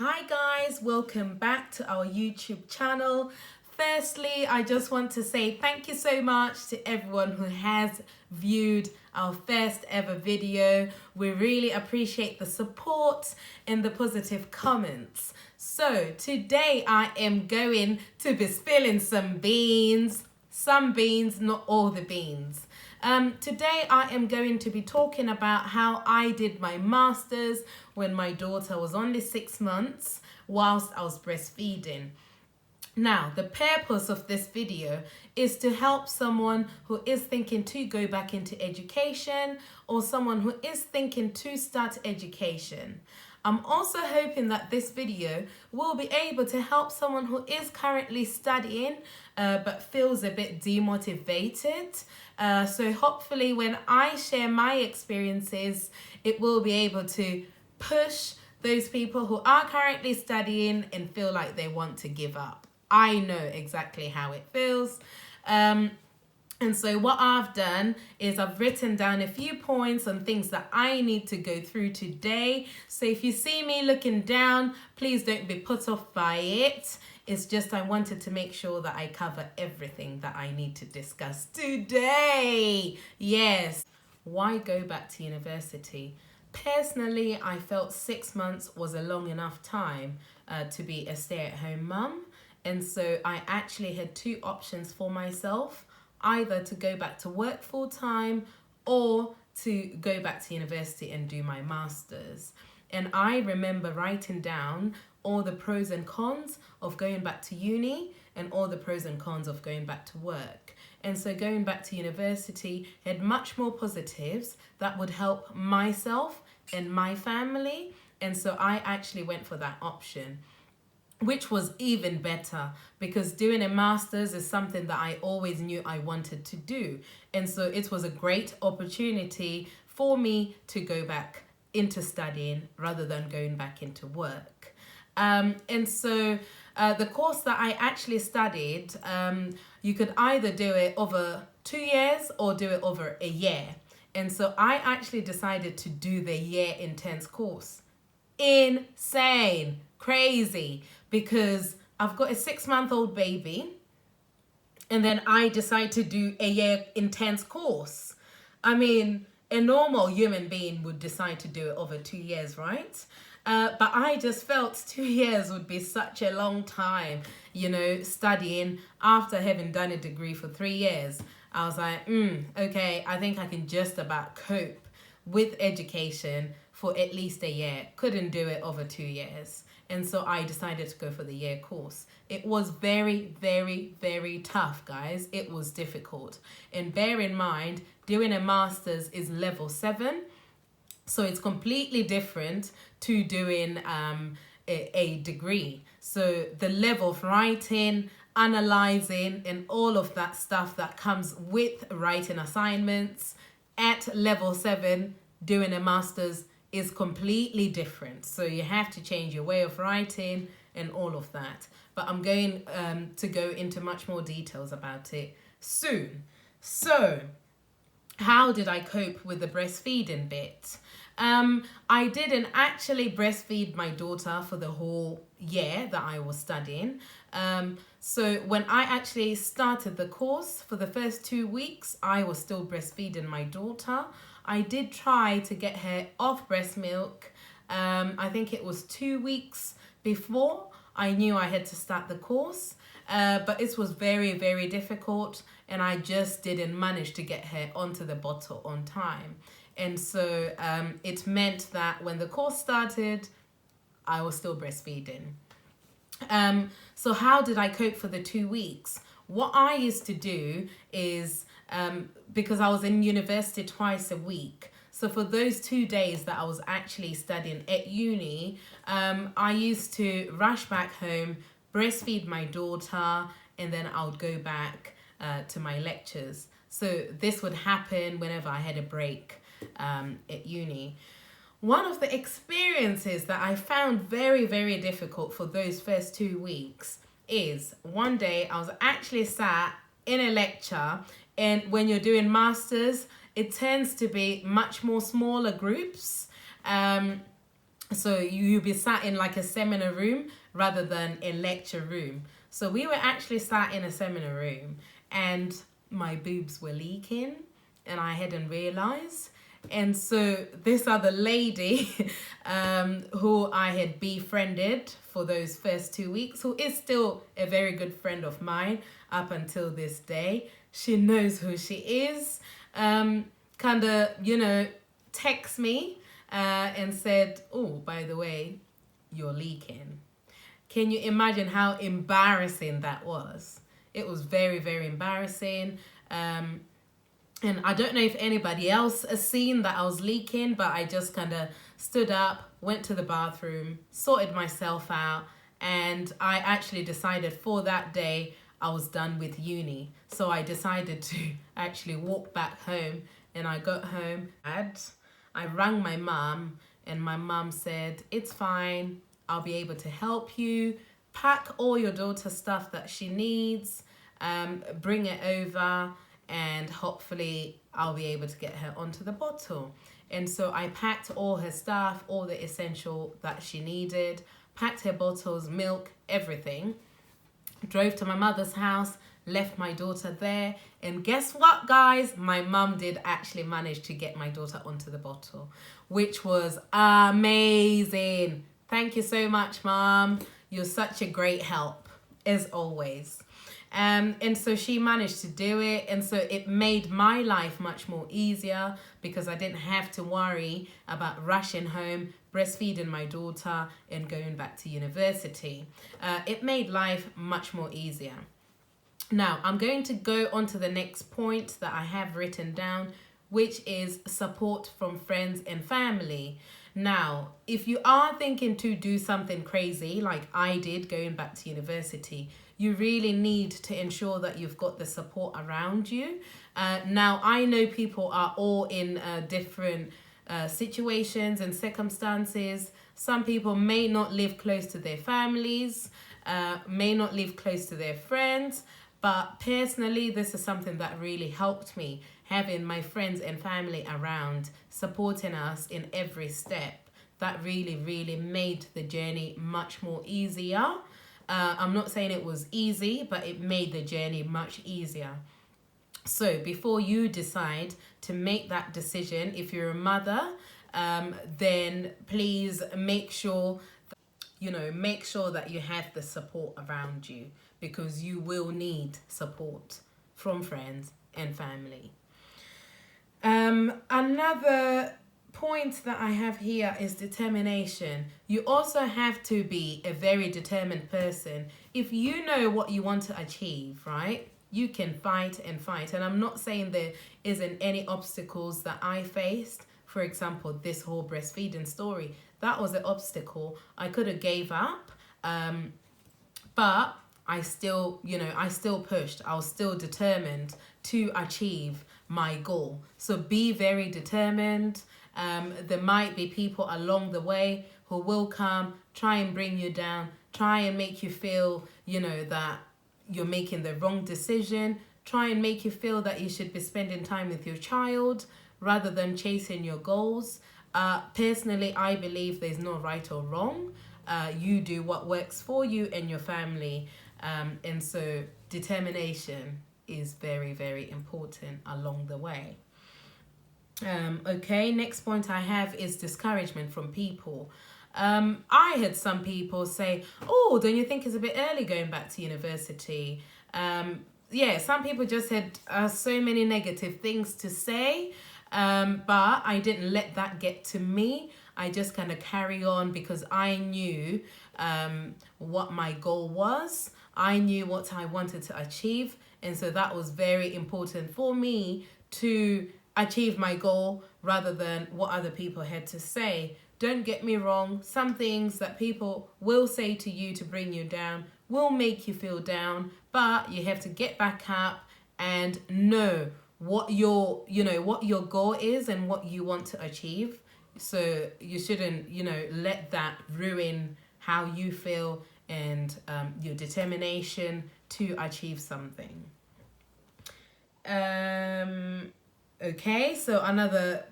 Hi guys, welcome back to our YouTube channel. Firstly, I just want to say thank you so much to everyone who has viewed our first ever video. We really appreciate the support and the positive comments. So today I am going to be spilling some beans, not all the beans. Today I am going to be talking about how I did my master's when my daughter was only 6 months whilst I was breastfeeding. Now, the purpose of this video is to help someone who is thinking to go back into education or someone who is thinking to start education. I'm also hoping that this video will be able to help someone who is currently studying but feels a bit demotivated. So hopefully when I share my experiences, it will be able to push those people who are currently studying and feel like they want to give up. I know exactly how it feels. And so what I've done is I've written down a few points on things that I need to go through today. So if you see me looking down, please don't be put off by it. It's just I wanted to make sure that I cover everything that I need to discuss today. Yes. Why go back to university? Personally, I felt 6 months was a long enough time to be a stay-at-home mum. And so I actually had two options for myself, either to go back to work full-time or to go back to university and do my master's. And I remember writing down all the pros and cons of going back to uni and all the pros and cons of going back to work. And so going back to university had much more positives that would help myself and my family. And so I actually went for that option, which was even better because doing a master's is something that I always knew I wanted to do. And so it was a great opportunity for me to go back into studying rather than going back into work. And so the course that I actually studied, you could either do it over 2 years or do it over a year. And so I actually decided to do the year intense course. Insane, crazy, because I've got a 6-month-old baby and then I decide to do a year intense course. I mean, a normal human being would decide to do it over 2 years, right? But I just felt 2 years would be such a long time, studying after having done a degree for 3 years. I was like, okay, I think I can just about cope with education for at least a year. Couldn't do it over 2 years. And so I decided to go for the year course. It was very, very, very tough, guys. It was difficult. And bear in mind, doing a master's is level 7. So it's completely different to doing a degree. So the level of writing, analyzing, and all of that stuff that comes with writing assignments at level 7, doing a master's is completely different. So you have to change your way of writing and all of that. But I'm going to go into much more details about it soon. So how did I cope with the breastfeeding bit? I didn't actually breastfeed my daughter for the whole year that I was studying. So when I actually started the course for the first 2 weeks, I was still breastfeeding my daughter. I did try to get her off breast milk. I think it was 2 weeks before I knew I had to start the course. But it was very, very difficult and I just didn't manage to get her onto the bottle on time. And so it meant that when the course started, I was still breastfeeding. So how did I cope for the 2 weeks? What I used to do is, because I was in university twice a week, so for those 2 days that I was actually studying at uni, I used to rush back home, breastfeed my daughter, and then I would go back to my lectures. So this would happen whenever I had a break at uni. One of the experiences that I found very, very difficult for those first 2 weeks is one day I was actually sat in a lecture, and when you're doing masters, it tends to be much more smaller groups. So you'll be sat in like a seminar room rather than a lecture room. So we were actually sat in a seminar room, and my boobs were leaking and I hadn't realized. And so this other lady who I had befriended for those first 2 weeks, who is still a very good friend of mine up until this day, she knows who she is, kind of, text me and said, oh, by the way, you're leaking. Can you imagine how embarrassing that was? It was very, very embarrassing. And I don't know if anybody else has seen that I was leaking, but I just kind of stood up, went to the bathroom, sorted myself out, and I actually decided for that day I was done with uni. So I decided to actually walk back home, and I got home. I rang my mum, and my mum said, it's fine, I'll be able to help you. Pack all your daughter's stuff that she needs, bring it over, and hopefully I'll be able to get her onto the bottle. And so I packed all her stuff, all the essential that she needed, packed her bottles, milk, everything, drove to my mother's house, left my daughter there, and guess what, guys? My mum did actually manage to get my daughter onto the bottle, which was amazing. Thank you so much, Mum. You're such a great help, as always. And so she managed to do it, and so it made my life much more easier because I didn't have to worry about rushing home, breastfeeding my daughter, and going back to university. It made life much more easier. Now, I'm going to go on to the next point that I have written down, which is support from friends and family. Now, if you are thinking to do something crazy like I did going back to university, you really need to ensure that you've got the support around you. Now, I know people are all in different situations and circumstances. Some people may not live close to their families, may not live close to their friends, but personally, this is something that really helped me, having my friends and family around, supporting us in every step. That really, really made the journey much more easier. I'm not saying it was easy, but it made the journey much easier. So before you decide to make that decision, if you're a mother, then please make sure that you have the support around you, because you will need support from friends and family. Another point that I have here is determination. You also have to be a very determined person. If you know what you want to achieve, right, you can fight and fight. And I'm not saying there isn't any obstacles that I faced. For example, this whole breastfeeding story, that was an obstacle. I could have gave up, but I still pushed. I was still determined to achieve my goal. So be very determined. There might be people along the way who will come, try and bring you down, try and make you feel, that you're making the wrong decision, try and make you feel that you should be spending time with your child rather than chasing your goals. Personally, I believe there's no right or wrong. You do what works for you and your family. And so determination is very, very important along the way. Okay, next point I have is discouragement from people. I had some people say, oh, don't you think it's a bit early going back to university? Some people just had so many negative things to say, but I didn't let that get to me. I just kind of carry on because I knew what my goal was. I knew what I wanted to achieve. And so that was very important for me to achieve my goal rather than what other people had to say. Don't get me wrong, some things that people will say to you to bring you down will make you feel down, but you have to get back up and know what your goal is and what you want to achieve. So you shouldn't, let that ruin how you feel and your determination to achieve something. Okay, so another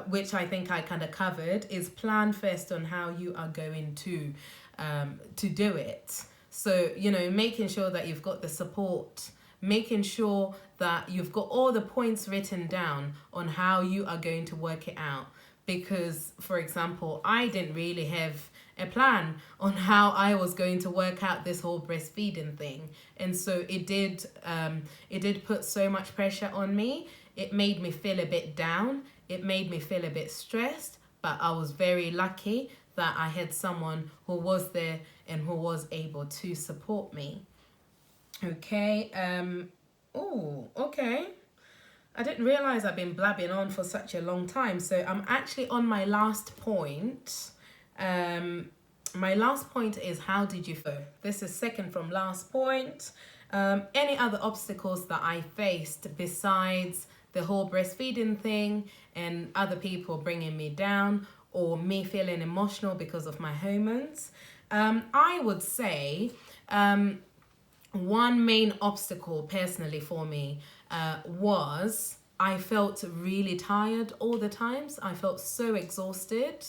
which I think I kind of covered, is plan first on how you are going to do it. So, you know, making sure that you've got the support, making sure that you've got all the points written down on how you are going to work it out. Because, for example, I didn't really have a plan on how I was going to work out this whole breastfeeding thing. And so it did put so much pressure on me. It made me feel a bit down. It made me feel a bit stressed, but I was very lucky that I had someone who was there and who was able to support me. Okay. Okay. I didn't realize I've been blabbing on for such a long time. So I'm actually on my last point. My last point is, how did you feel? This is second from last point. Any other obstacles that I faced besides the whole breastfeeding thing and other people bringing me down or me feeling emotional because of my hormones? I would say one main obstacle personally for me was I felt really tired all the times. I felt so exhausted.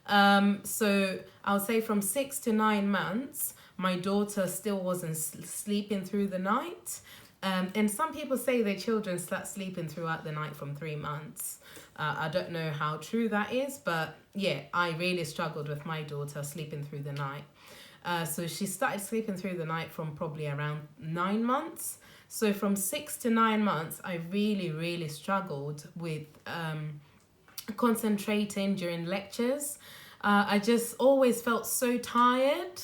So I would say from 6 to 9 months, my daughter still wasn't sleeping through the night. And some people say their children start sleeping throughout the night from 3 months. I don't know how true that is, but yeah, I really struggled with my daughter sleeping through the night. So she started sleeping through the night from probably around 9 months. So from 6 to 9 months, I really struggled with concentrating during lectures. I just always felt so tired.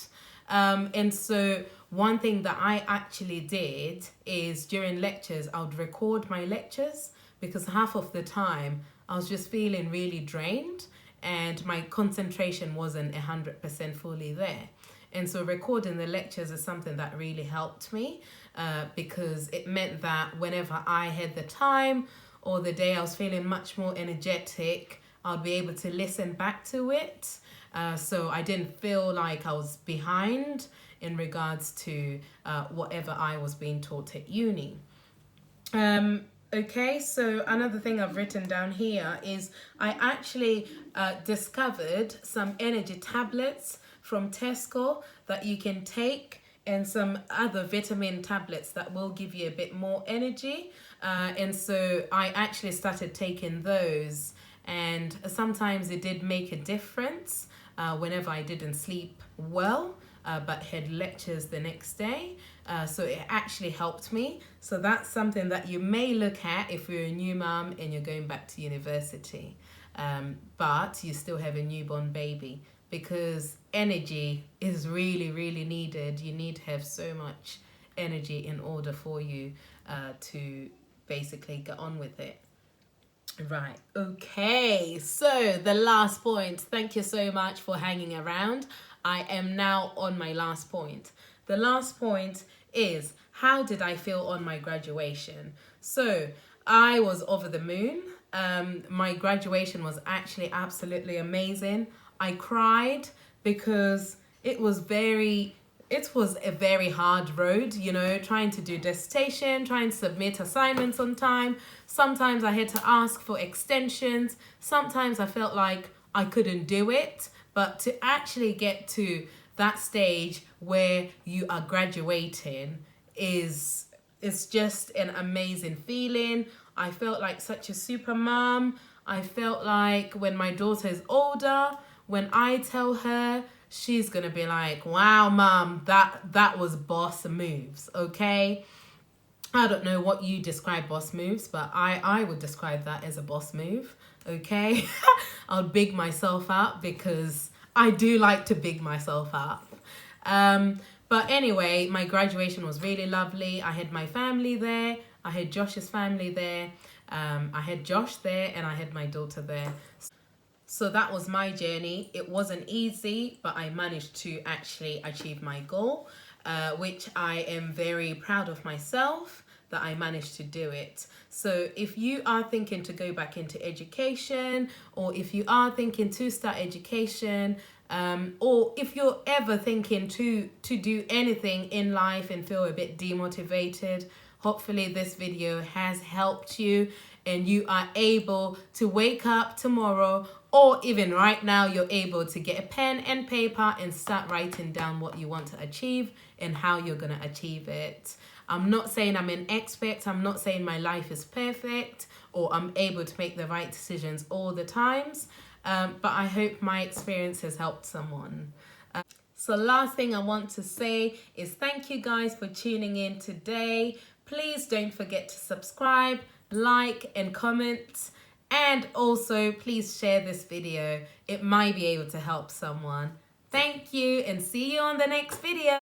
And so one thing that I actually did is during lectures, I would record my lectures, because half of the time I was just feeling really drained and my concentration wasn't 100% fully there. And so recording the lectures is something that really helped me because it meant that whenever I had the time or the day I was feeling much more energetic, I'll be able to listen back to it. So I didn't feel like I was behind in regards to whatever I was being taught at uni. Okay, so another thing I've written down here is I actually discovered some energy tablets from Tesco that you can take, and some other vitamin tablets that will give you a bit more energy. And so I actually started taking those, and sometimes it did make a difference whenever I didn't sleep well, but had lectures the next day. So it actually helped me. So that's something that you may look at if you're a new mom and you're going back to university, but you still have a newborn baby, because energy is really needed. You need to have so much energy in order for you to basically get on with it. Right, okay, so the last point. Thank you so much for hanging around. I am now on my last point. The last point is, how did I feel on my graduation? So I was over the moon. My graduation was actually absolutely amazing. I cried because it was a very hard road, you know, trying to do dissertation, trying to submit assignments on time. Sometimes I had to ask for extensions. Sometimes I felt like I couldn't do it. But to actually get to that stage where you are graduating is just an amazing feeling. I felt like such a super mom. I felt like when my daughter is older, when I tell her, she's gonna be like, wow, mom, that was boss moves, okay? I don't know what you describe boss moves, but I would describe that as a boss move, okay? I'll big myself up because I do like to big myself up. But anyway, my graduation was really lovely. I had my family there. I had Josh's family there. I had Josh there and I had my daughter there. So that was my journey. It wasn't easy, but I managed to actually achieve my goal, which I am very proud of myself that I managed to do it. So if you are thinking to go back into education, or if you are thinking to start education, or if you're ever thinking to do anything in life and feel a bit demotivated, hopefully this video has helped you and you are able to wake up tomorrow, or even right now, you're able to get a pen and paper and start writing down what you want to achieve and how you're going to achieve it. I'm not saying I'm an expert. I'm not saying my life is perfect or I'm able to make the right decisions all the times. But I hope my experience has helped someone. So last thing I want to say is thank you guys for tuning in today. Please don't forget to subscribe, like, and comment. And also, please share this video. It might be able to help someone. Thank you, and see you on the next video.